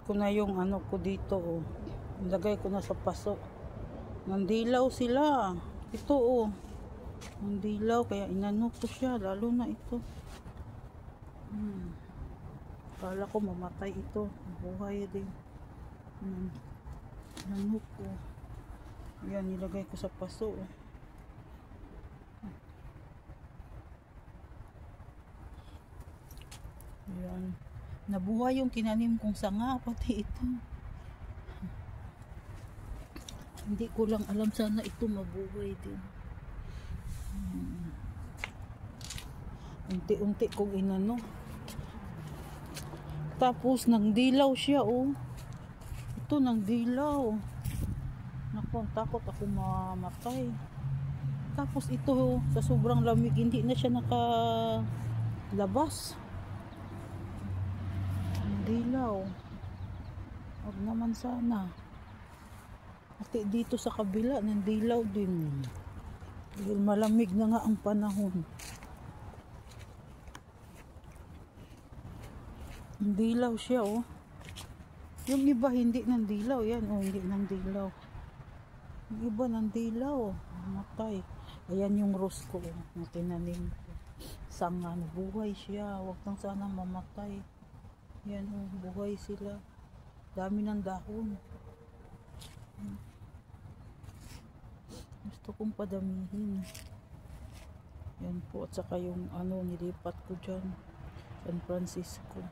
ko na yung ano ko dito, oh. Nilagay ko na sa paso. Nandilaw sila. Ito, oh. Nandilaw, kaya inano ko siya. Lalo na ito. Kala ko mamatay ito. Buhay din. Inano ko. Yan, nilagay ko sa paso, oh. Yan. Nabuhay yung kinanim kong sanga, pati ito. Hindi ko lang alam, sana ito mabuhay din. Unti-unti kong inano. Tapos nangdilaw siya, oh. Ito nangdilaw. Naku, takot ako mamatay. Tapos ito, oh, sa sobrang lamig hindi na siya nakalabas. Dilaw. Huwag naman sana. Pati dito sa kabila, nandilaw din. Dahil malamig na nga ang panahon. Nandilaw siya, oh. Yung iba hindi nandilaw. Yan, oh, hindi nandilaw. Yung iba nandilaw. Matay. Ayan yung rose ko, oh, na tinanim ko. Sanga, buhay siya. Huwag nang sana mamatay. Yan, oh, buhay sila. Dami ng dahon. Gusto kong padamihin. Yan po. At saka yung ano, nilipat ko dyan. San Francisco.